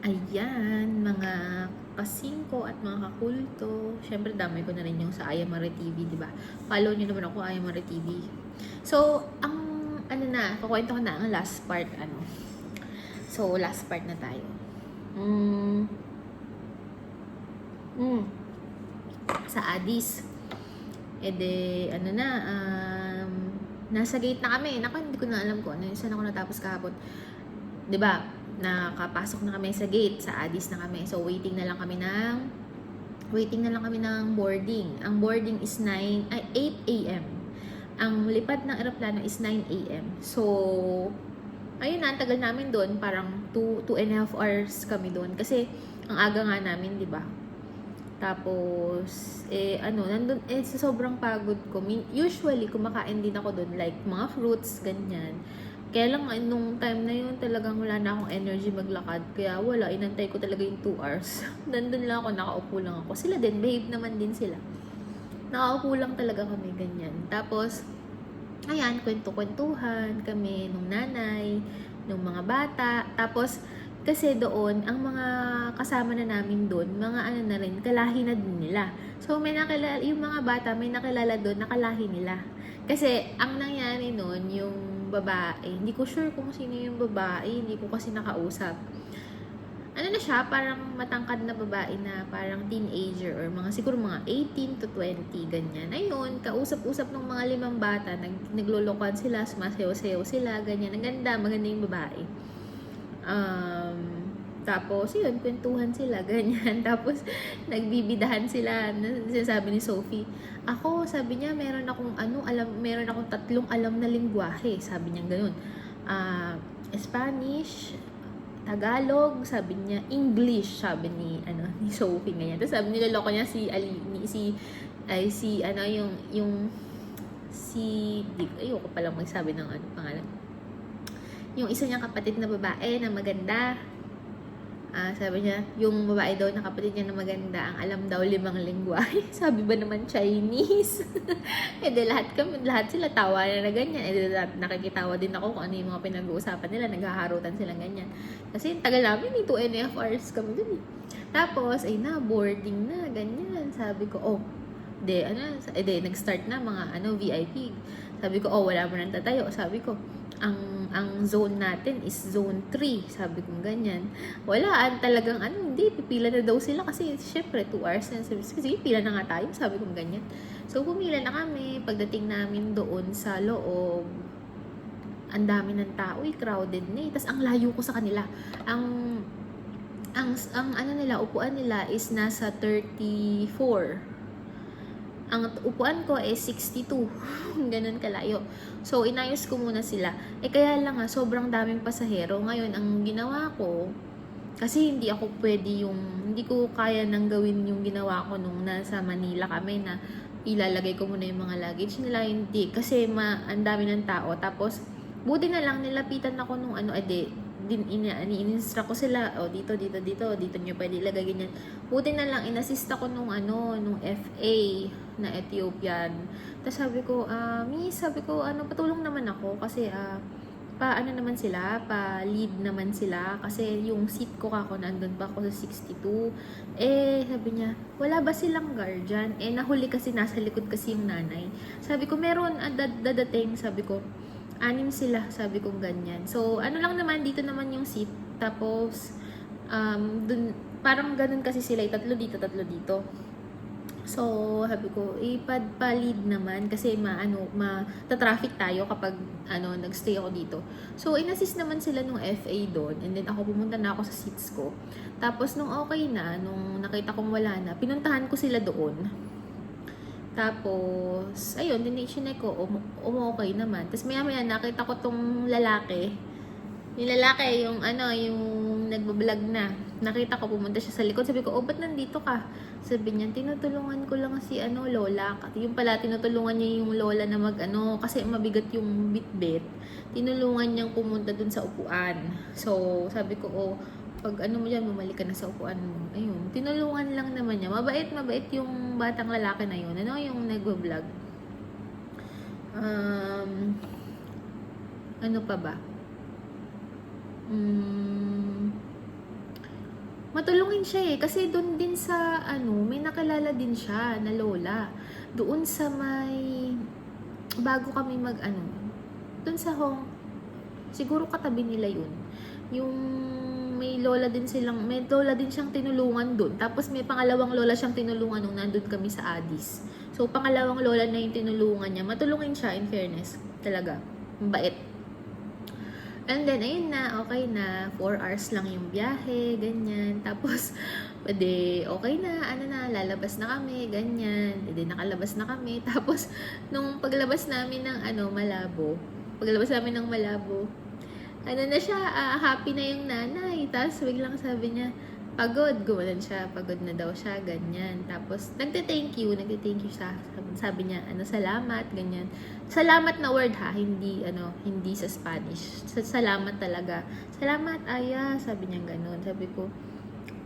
Ayan, mga kasingko at mga kakulto. Siyempre, damay ko na rin yung sa Ayamare TV, di ba? Follow nyo naman ako, Ayamare TV. So, kukwento ko na ang last part, So, last part na tayo. Sa Addis. Nasa gate na kami. Naku, hindi ko na alam kung ano. Saan ako natapos kahapon. Di ba? Nakapasok na kami sa gate, sa Addis na kami. So, waiting na lang kami ng boarding. Ang boarding is 8 a.m. Ang lipad ng eroplano is 9 a.m. So, ayun na, ang tagal namin doon. Parang 2.5 hours kami doon. Kasi, ang aga nga namin, di ba? Tapos, nandun, sa sobrang pagod ko, usually, kumakain din ako doon, like, mga fruits, ganyan. Kaya lang, nung time na yun, talagang wala na akong energy maglakad. Kaya wala, inantay ko talaga yung 2 hours. Nandun lang ako, nakaupo lang ako. Sila din, behave naman din sila. Nakaupo lang talaga kami, ganyan. Tapos, ayan, kwento-kwentuhan kami nung nanay, nung mga bata. Tapos, kasi doon, ang mga kasama na namin doon, mga na rin, kalahi na din nila. So, yung mga bata, may nakilala doon, nakalahi nila. Kasi, ang nangyari noon, yung babae, hindi ko sure kung sino yung babae, hindi ko kasi nakausap. Ano na siya, parang matangkad na babae na parang teenager or siguro mga 18 to 20, ganyan. Ayun, kausap-usap ng mga 5 bata, naglolokohan sila, sumasayaw-sayaw sila, ganyan. Ang ganda, maganda yung babae. Tapos, yun, kwentuhan sila, ganyan. Tapos, nagbibidahan sila. Sinasabi ni Sophie, ako, sabi niya, meron akong 3 alam na lingwahe. Sabi niya ganun. Spanish, Tagalog, sabi niya, English, sabi ni Sophie ganyan. Tapos sabi niloloko niya ayoko palang magsabi ng pangalan. Yung isa niyang kapatid na babae na maganda. Sabi niya, yung babae daw na kapatid niya na maganda, ang alam daw 5 lingwahe. Sabi ba naman Chinese? lahat sila tawa na ganyan. Nakikitawa din ako kung ano yung mga pinag-uusapan nila. Naghaharutan sila ganyan. Kasi tagal namin, 2.5 hours kami dun. Tapos, boarding na, ganyan. Sabi ko, nag-start na mga VIP. Sabi ko, wala mo nang tatayo. Sabi ko, ang zone natin is zone 3. Sabi ko ganyan. Wala, talagang hindi, pipila na daw sila kasi syempre 2 hours na. Sabi ko, sige, pila na nga tayo. Sabi ko ganyan. So, pumila na kami. Pagdating namin doon sa loob, ang dami ng tao, crowded na. Tapos, ang layo ko sa kanila. Upuan nila is nasa 34. Ang upuan ko is 62. Ganun kalayo. So, inayos ko muna sila. Kaya lang sobrang daming pasahero. Ngayon, ang ginawa ko, kasi hindi ko kaya nang gawin yung ginawa ko nung nasa Manila kami na ilalagay ko muna yung mga luggage nila. Hindi. Kasi ang dami ng tao. Tapos, buti na lang nilapitan ako nung in-instruct ko sila, dito nyo pwede ilagay ganyan. Buti na lang, in-assist ako nung FA na Ethiopian. Tapos sabi ko, patulong naman ako kasi, pa-lead naman sila kasi yung seat ko nandun pa ako sa 62. Sabi niya, wala ba silang guardian? Nahuli kasi, nasa likod kasi yung nanay. Sabi ko, meron, dadating, sabi ko, 6 sila, sabi kong ganyan. So, lang naman, dito naman yung seat. Tapos, dun, parang ganun kasi sila, 3 dito, 3 dito. So, sabi ko, pa-lead naman kasi ta-traffic tayo kapag nagstay ako dito. So, in-assist naman sila nung FA doon and then ako pumunta na ako sa seats ko. Tapos, nung okay na, nung nakita kong wala na, pinuntahan ko sila doon. Tapos, ayun, dination ko, okay naman. Tapos maya-maya nakita ko tong lalaki. Yung lalaki, yung nagbablog na. Nakita ko, pumunta siya sa likod. Sabi ko, ba't nandito ka? Sabi niya, tinutulungan ko lang si lola. Yung pala, tinutulungan niya yung lola na kasi mabigat yung bitbit. Tinulungan niyang pumunta dun sa upuan. So, sabi ko, pag mo dyan, bumalik ka na sa upuan mo. Ayun, tinulungan lang naman niya. Mabait yung batang lalaki na yun. Yung nagbablog. Ano pa ba? matulungin siya eh. Kasi doon din sa, may nakilala din siya na lola. Doon sa bago kami doon sa siguro katabi nila yun. Yung may lola din siyang tinulungan doon. Tapos may pangalawang lola siyang tinulungan nung nandun kami sa Addis. So, pangalawang lola na yung tinulungan niya. Matulungin siya, in fairness. Talaga. Mabait. And then, ayun na, okay na. 4 hours lang yung biyahe, ganyan. Tapos, okay na, lalabas na kami, ganyan. Nakalabas na kami. Tapos, nung paglabas namin ng, Malabo, na siya, happy na yung nanay. Tapos, biglang sabi niya, pagod. Gumanon siya, pagod na daw siya, ganyan. Tapos, nagte-thank you siya. Sabi niya, salamat, ganyan. Salamat na word ha, hindi sa Spanish. Salamat talaga. Salamat, Aya, sabi niya ganun. Sabi ko,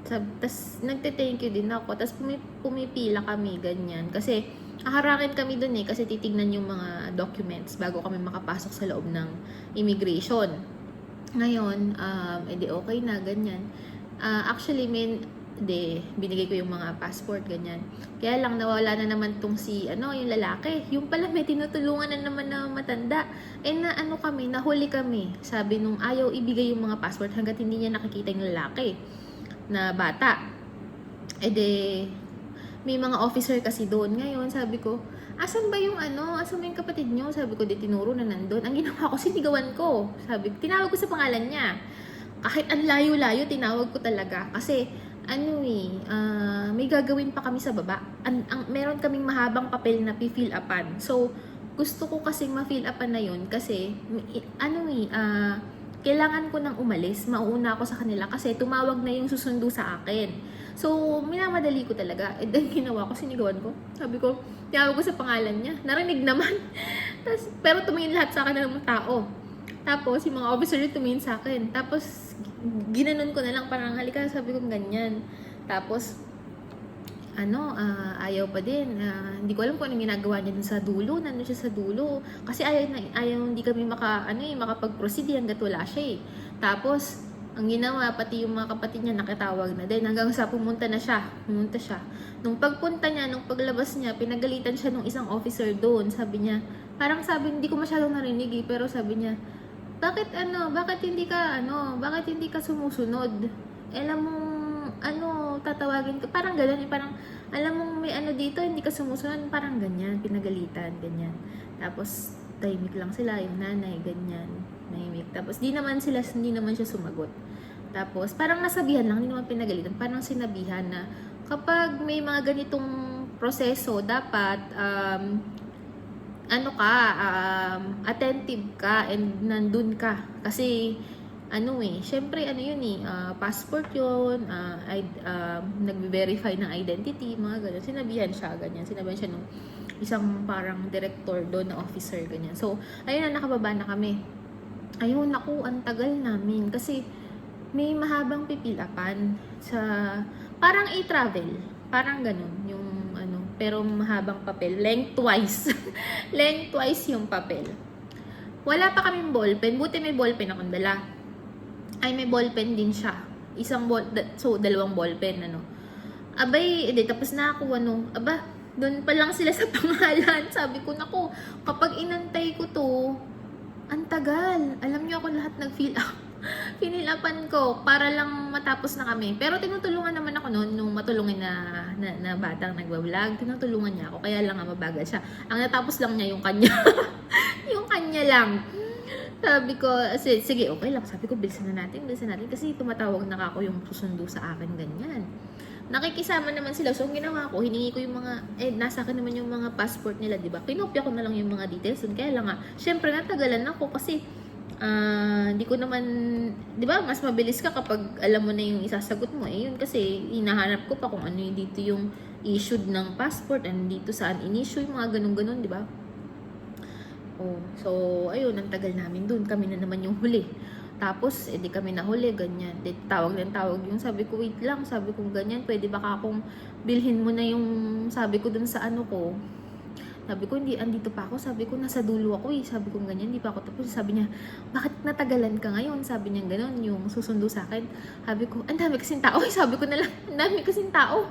tapos nagte-thank you din ako. Tapos pumipila kami, ganyan. Kasi, haharangin kami dun kasi titignan yung mga documents bago kami makapasok sa loob ng immigration. Ngayon, okay na, ganyan. Actually, binigay ko yung mga passport, ganyan. Kaya lang, nawala na naman tong yung lalaki. Yung pala, may tinutulungan na naman na matanda. Nahuli kami. Sabi nung ayaw ibigay yung mga passport hanggat hindi niya nakikita yung lalaki na bata. May mga officer kasi doon. Ngayon, sabi ko, asan ba yung kapatid nyo? Sabi ko, tinuro na nandun. Ang ginawa ko, sinigawan ko. Tinawag ko sa pangalan niya. Kahit ang layo-layo, tinawag ko talaga. Kasi, may gagawin pa kami sa baba. Meron kaming mahabang papel na fill upan. So, gusto ko kasing ma-fill upan na yun kasi, kailangan ko nang umalis. Mauuna ako sa kanila kasi tumawag na yung susundo sa akin. So, minamadali ko talaga. Then, ginawa ko, sinigawan ko. Sabi ko, tinawag ko sa pangalan niya. Narinig naman. Pero tumingin lahat sa akin ng mga tao. Tapos, yung mga officer yung tumingin sa akin. Tapos, ginanon ko na lang, parang halika, sabi ko ganyan. Tapos, ayaw pa din. Hindi ko alam kung anong ginagawa niya dun sa dulo. Nandun siya sa dulo. Kasi ayaw hindi kami makapag-proceed hanggat wala siya eh. Tapos, ang ginawa, pati yung mga kapatid niya nakitawag na din. Hanggang sa pumunta siya. Nung pagpunta niya, nung paglabas niya, pinagalitan siya nung isang officer doon. Sabi niya, hindi ko masyadong narinig eh, pero sabi niya, bakit hindi ka sumusunod? Alam mo, tatawagin ka, parang gano'n, parang, alam mo, may dito, hindi ka sumusunod, parang ganyan, pinagalitan, ganyan. Tapos, tahimik lang sila, yung nanay, ganyan, tahimik. Tapos, hindi naman siya sumagot. Tapos, parang nasabihan lang, hindi naman pinagalitan, parang sinabihan na, kapag may mga ganitong proseso, dapat, attentive ka and nandun ka. Kasi, syempre, passport yun, nagbe-verify ng identity, mga ganyan. Sinabihan siya, ganyan. Sinabihan siya nung isang parang director doon na officer, ganyan. So, ayun na, nakababa na kami. Ayun, ang tagal namin. Kasi, may mahabang pipilapan sa, parang e-travel. Parang ganun, yung pero mahabang papel. Lengthwise. Lengthwise yung papel. Wala pa kaming ballpen. Buti may ballpen akong dala. Ay, may ballpen din siya. Dalawang ballpen, Abay, tapos na ako, doon pa lang sila sa pangalan. Sabi ko, naku, kapag inantay ko to, ang tagal. Alam niyo ako lahat nag-fill up. Pinilapan ko para lang matapos na kami. Pero tinutulungan naman ako noon nung matulungin na batang nagbablog. Tinutulungan niya ako. Kaya lang mabagal siya. Ang natapos lang niya yung kanya. Yung kanya lang. Sabi ko, sige, okay lang. Sabi ko, bilisan na natin. Kasi tumatawag na ako yung susundo sa akin, ganyan. Nakikisama naman sila. So, ang ginawa ko, hiningi ko yung mga, nasa akin naman yung mga passport nila, diba? Kinopya ko na lang yung mga details. Kaya lang syempre natagalan ako kasi, di ko naman, di ba, mas mabilis ka kapag alam mo na yung isasagot mo. Yun kasi, hinahanap ko pa kung ano yung dito yung issued ng passport and dito saan in-issue, yung mga ganun-ganun, di ba? So, ayun, ang tagal namin dun. Kami na naman yung huli. Tapos, di kami nahuli, ganyan. Tawag yung, sabi ko, wait lang, sabi ko, ganyan, pwede baka akong bilhin mo na yung, sabi ko dun sa ko, Sabi ko, hindi, andito pa ako. Sabi ko, nasa dulo ako eh. Sabi ko, ganyan, hindi pa ako tapos. Sabi niya, bakit natagalan ka ngayon? Sabi niya, gano'n, yung susundo sa akin. Sabi ko, ang dami kasing tao. Sabi ko na lang, ang dami kasing tao.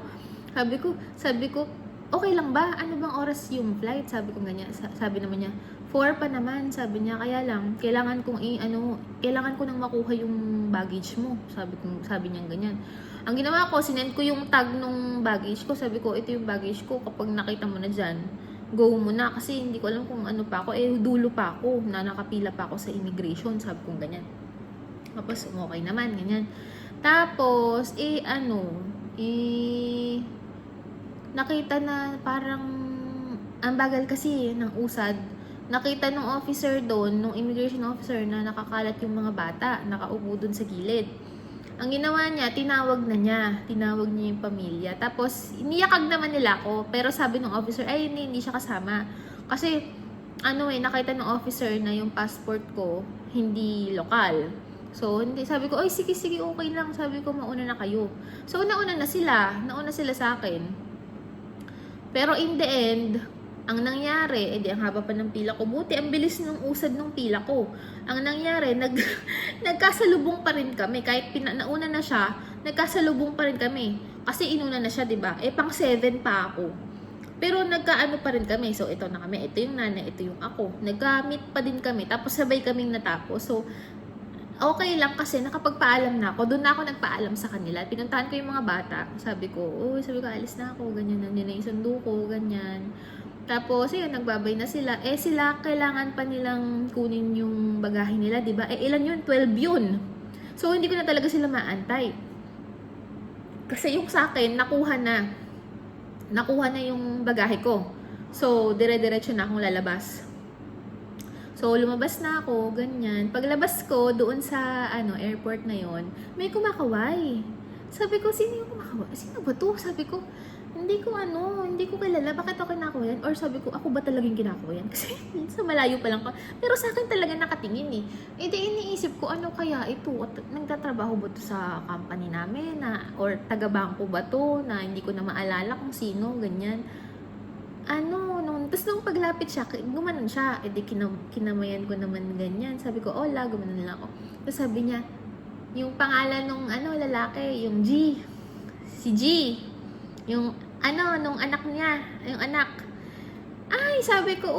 Sabi ko, okay lang ba? Ano bang oras yung flight? Sabi ko ganyan. Sabi naman niya, 4 pa naman. Sabi niya, kaya lang, kailangan ko nang makuha yung baggage mo. Sabi niya ganyan. Ang ginawa ko, sinend ko yung tag nung baggage ko. Sabi ko, ito yung baggage ko. Kapag nakita mo na dyan, go mo na. Kasi hindi ko alam kung ano pa ako. Dulo pa ako. Nakapila pa ako sa immigration. Sabi ko ganyan. Tapos, okay naman, ganyan. Tapos, nakita na parang, ang bagal kasi ng usad. Nakita nung officer doon, nung immigration officer, na nakakalat yung mga bata. Nakaupo doon sa gilid. Ang ginawa niya, tinawag niya yung pamilya. Tapos, iniyakag naman nila ako. Pero sabi ng officer, ay hindi siya kasama. Kasi, nakita ng officer na yung passport ko, hindi lokal. So, sabi ko, ay sige, okay lang. Sabi ko, mauna na kayo. So, nauna sila sa akin. Pero in the end, ang nangyari, ang haba pa ng pila ko. Buti, ang bilis ng usad ng pila ko. Ang nangyari, nagkasalubong pa rin kami. Kahit nauna na siya, nagkasalubong pa rin kami. Kasi inuna na siya, diba? Pang 7 pa ako. Pero nagkaano pa rin kami. So, ito na kami. Ito yung nanay, ito yung ako. Nagka-meet pa din kami. Tapos sabay kaming natapos. So, okay lang kasi nakapagpaalam na ako. Doon na ako nagpaalam sa kanila. Pinuntahan ko yung mga bata. Sabi ko, alis na ako. Ganyan, nandiyan na yung sundo ko. Ganyan. Tapos, nagbabay na sila. Sila, kailangan pa nilang kunin yung bagahe nila, diba? Ilan yun? 12 yun. So, hindi ko na talaga sila maantay. Kasi yung sa akin, nakuha na yung bagahe ko. So, dire-diretso na akong lalabas. So, lumabas na ako, ganyan. Paglabas ko, doon sa, airport na yon, may kumakaway. Sabi ko, sino yung kumakaway? Sino ba to? Sabi ko, hindi ko kilala. Bakit ako kinakawayan? Or sabi ko, ako ba talagang kinakawayan? Kasi sa malayo pa lang ko. Pero sa akin talaga nakatingin eh. Iniisip ko, ano kaya ito? At nagtatrabaho ba to sa company namin? Or taga-bangko ba to? Na hindi ko na maalala kung sino, ganyan. Tapos nung paglapit siya, gumanon siya. Kinamayan ko naman ganyan. Sabi ko, hola, gumanon lang ako. Tapos sabi niya, yung pangalan nung lalaki, yung G. Si G. Yung nung anak niya, yung anak. Ay, sabi ko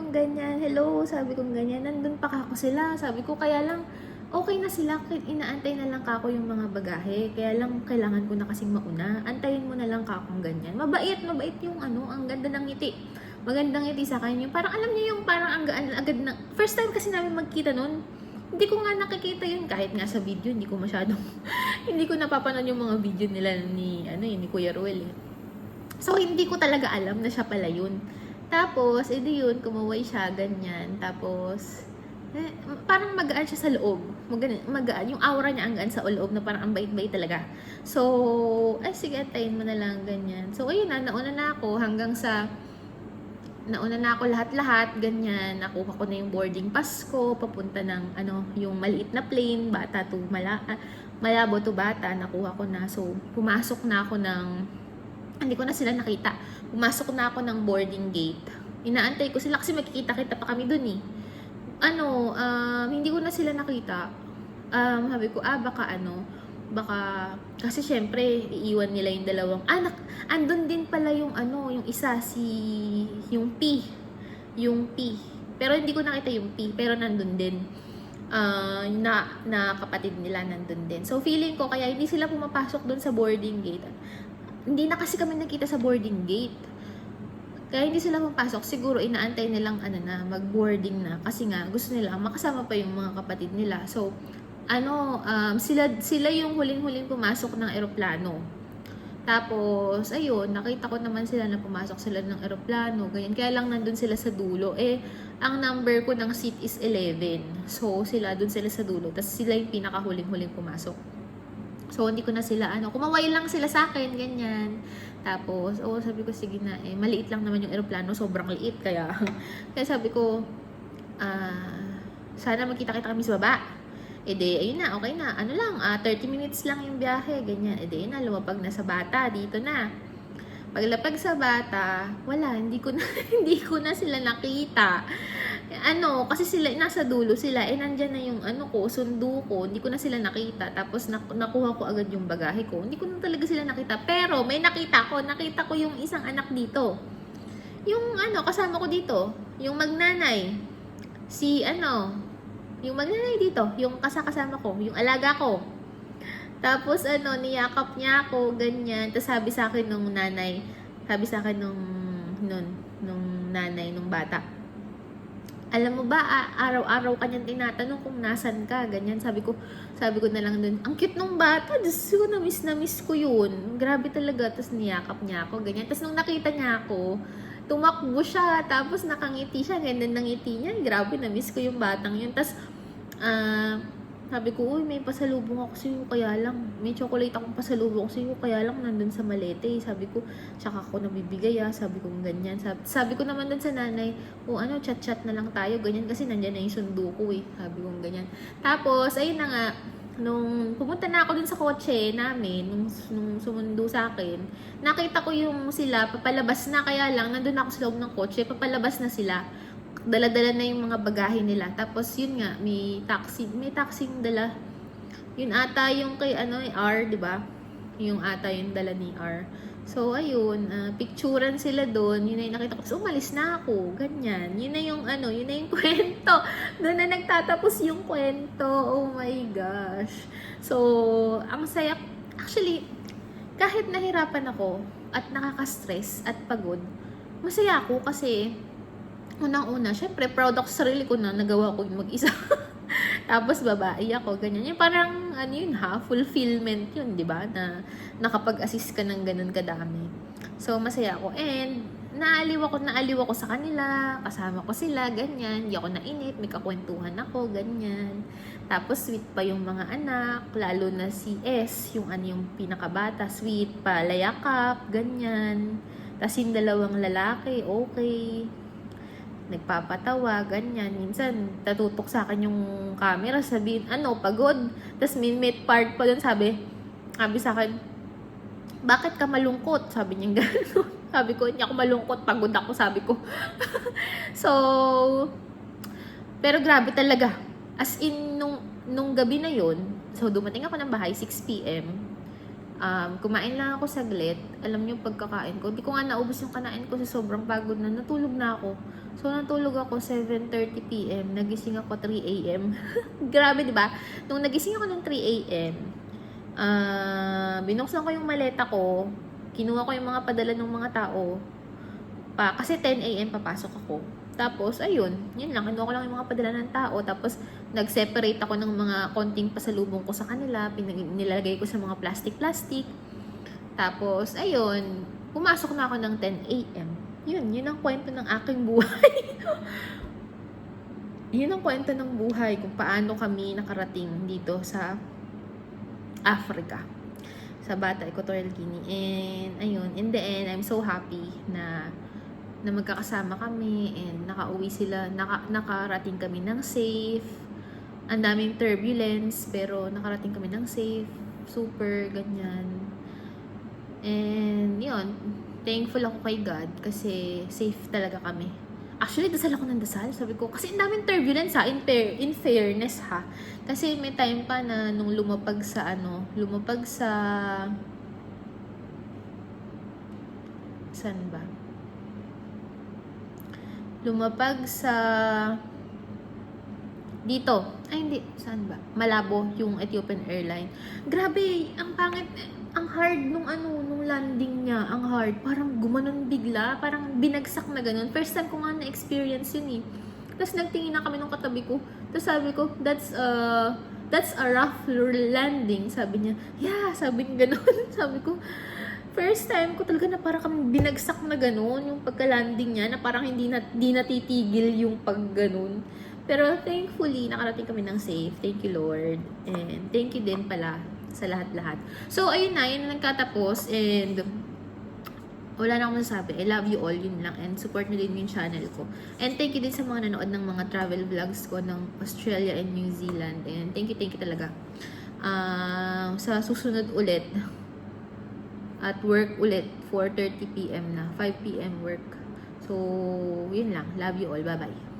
ganyan, hello, sabi ko ganyan, nandun pa ako sila, sabi ko, kaya lang, okay na sila, inaantay na lang kako yung mga bagahe, kaya lang, kailangan ko na kasing mauna, antayin mo na lang kakong ganyan, mabait yung ang ganda ng ngiti, magandang ngiti sa kanya, parang alam niyo yung parang ang gaan, agad na, first time kasi namin magkita nun, hindi ko nga nakikita yun kahit nga sa video, hindi ko masyadong hindi ko napapanood yung mga video nila ni Kuya Ruel eh. So hindi ko talaga alam na siya pala yun. Tapos yun, kumaway siya ganyan. Tapos parang magaan siya sa loob. Magaan yung aura niya ang gaan sa loob na parang ang bait-bait talaga. So sige, antayin mo na lang ganyan. So ayun nauna na ako hanggang sa nauna na ako lahat-lahat, ganyan. Nakuha ko na yung boarding pass ko, papunta ng, yung maliit na plane, bata to Malabo to bata, nakuha ko na. So, pumasok na ako hindi ko na sila nakita. Pumasok na ako ng boarding gate. Inaantay ko sila kasi magkikita-kita pa kami dun eh. Hindi ko na sila nakita. Sabi ko, baka kasi syempre iiwan nila yung dalawang anak. Andun din pala yung yung isa yung P. Pero hindi ko nakita yung P, pero nandun din. Na kapatid nila nandun din. So feeling ko kaya hindi sila pumapasok dun sa boarding gate. Hindi na kasi kami nakita sa boarding gate. Kaya hindi sila pumapasok. Siguro inaantay nilang mag-boarding na kasi nga gusto nila makasama pa yung mga kapatid nila. So sila yung huling-huling pumasok ng eroplano. Tapos, ayun, nakita ko naman sila na pumasok sila ng eroplano, ganyan. Kaya lang nandun sila sa dulo. Ang number ko ng seat is 11. So, dun sila sa dulo. Tapos sila yung pinakahuling-huling pumasok. So, hindi ko na sila, kumaway lang sila sa akin, ganyan. Tapos, sabi ko, sige na, maliit lang naman yung eroplano, sobrang liit. Kaya sabi ko, sana magkita-kita kami sa baba. Ayun na, okay na. 30 minutes lang yung biyahe, ganyan. Ayun na, lumapag na sa bata, dito na. Paglapag sa bata, wala, hindi ko na, hindi ko na sila nakita. Kasi sila, nasa dulo sila, nandyan na yung sundo ko, hindi ko na sila nakita. Tapos nakuha ko agad yung bagahe ko. Hindi ko na talaga sila nakita. Pero may nakita ko yung isang anak dito. Yung kasama ko dito, yung magnanay. Yung magnanay dito, yung kasama ko, yung alaga ko. Tapos niyakap niya ako, ganyan. Tapos sabi sa akin nung nanay, nung nanay, nung bata, alam mo ba, araw-araw kanyang tinatanong kung nasan ka, ganyan. Sabi ko na lang dun, ang cute nung bata, Diyos ko, na miss ko yun. Grabe talaga. Tapos niyakap niya ako, ganyan. Tapos nung nakita niya ako, tumakbo siya, tapos nakangiti siya, ganyan ng ngiti niya. Grabe, na miss ko yung batang yun. Tapos, sabi ko, uy, may pasalubong ako sa'yo, kaya lang, may chocolate akong pasalubong ako sa'yo, kaya lang nandun sa malete. Sabi ko, tsaka ako nabibigay sabi ko ganyan. Sabi ko naman dun sa nanay, chat-chat na lang tayo, ganyan, kasi nandyan na yung sundo ko Sabi ko ganyan. Tapos, ayun na nga, nung pumunta na ako dun sa kotse namin, nung sumundo sa akin, nakita ko yung sila, papalabas na, kaya lang, nandun ako sa loob ng kotse, papalabas na sila. Dala-dala na yung mga bagahe nila. Tapos yun nga, may taxing dala. Yun ata yung kay R, 'di ba? Yung ata yung dala ni R. So ayun, picturean sila doon. Yun na yung nakita ko. So umalis na ako, ganyan. Yun na yung kwento. Doon na nagtatapos yung kwento. Oh my gosh. So, ang saya. Actually, kahit nahirapan ako at nakaka-stress at pagod, masaya ako kasi unang-una, syempre, proud ako sa sarili ko na nagawa ko yung mag-isa. Tapos, babae ako, ganyan. Yung parang, fulfillment yun, di ba? Na nakapag-assist ka ng ganun kadami. So, masaya ako. And, naaliw ako sa kanila, kasama ko sila, ganyan. Hindi ako nainip, may kakwentuhan ako, ganyan. Tapos, sweet pa yung mga anak, lalo na si S, yung yung pinakabata, sweet pa, layakap, ganyan. Tapos, yung dalawang lalaki, okay, nagpapatawa, ganyan. Minsan, tatutok sa akin yung camera, sabihin, pagod. Tapos, may part pa dun, sabi sa akin, bakit ka malungkot? Sabi niya gano'n. Sabi ko, hindi ako malungkot, pagod ako, sabi ko. So, pero grabe talaga. As in, nung gabi na yon, so dumating ako ng bahay, 6 p.m. Kumain lang ako saglit. Alam niyo pagkakain ko, hindi ko nga naubos yung kanain ko sa sobrang pagod na, natulog na ako. So, natulog ako 7:30 p.m. Nagising ako 3 a.m. Grabe, di ba? Nung nagising ako ng 3 a.m., binuksan ko yung maleta ko, kinuha ko yung mga padala ng mga tao, kasi 10 a.m. papasok ako. Tapos, ayun, yun lang, kinuha ko lang yung mga padala ng tao, tapos nag-separate ako ng mga konting pasalubong ko sa kanila, nilagay ko sa mga plastic. Tapos, ayun, pumasok na ako ng 10 a.m. Yun ang kwento ng aking buhay. Yun ang kwento ng buhay kung paano kami nakarating dito sa Africa, sa Bata Equatorial Guinea. And ayun, in the end, I'm so happy na magkakasama kami and nakauwi sila, nakarating kami ng safe. Ang daming turbulence, pero nakarating kami ng safe, super ganyan. And yun, thankful ako kay God kasi safe talaga kami. Actually, dasal ako ng dasal. Sabi ko, kasi ang daming turbulence in fairness Kasi may time pa na nung lumapag sa saan ba? Lumapag sa dito. Ay, hindi. Saan ba? Malabo, yung Ethiopian Airline. Grabe, ang pangit. Ang hard nung landing niya. Ang hard. Parang gumanon bigla. Parang binagsak na ganun. First time ko nga na-experience yun Tapos nagtingin na kami nung katabi ko. Tapos sabi ko, that's a rough landing. Sabi niya, yeah, sabi niya ganun. Sabi ko, first time ko talaga na parang kami binagsak na ganun. Yung pagka-landing niya, na parang hindi natitigil yung pag-ganun. Pero thankfully, nakarating kami ng safe. Thank you, Lord. And thank you din pala sa lahat-lahat. So, ayun na. Yun na nagkatapos. And wala na akong masasabi. I love you all. Yun lang. And support nyo din yung channel ko. And thank you din sa mga nanood ng mga travel vlogs ko ng Australia and New Zealand. And thank you talaga. Sa susunod ulit, At work ulit, 4:30 p.m. na. 5 p.m. work. So, yun lang. Love you all. Bye-bye.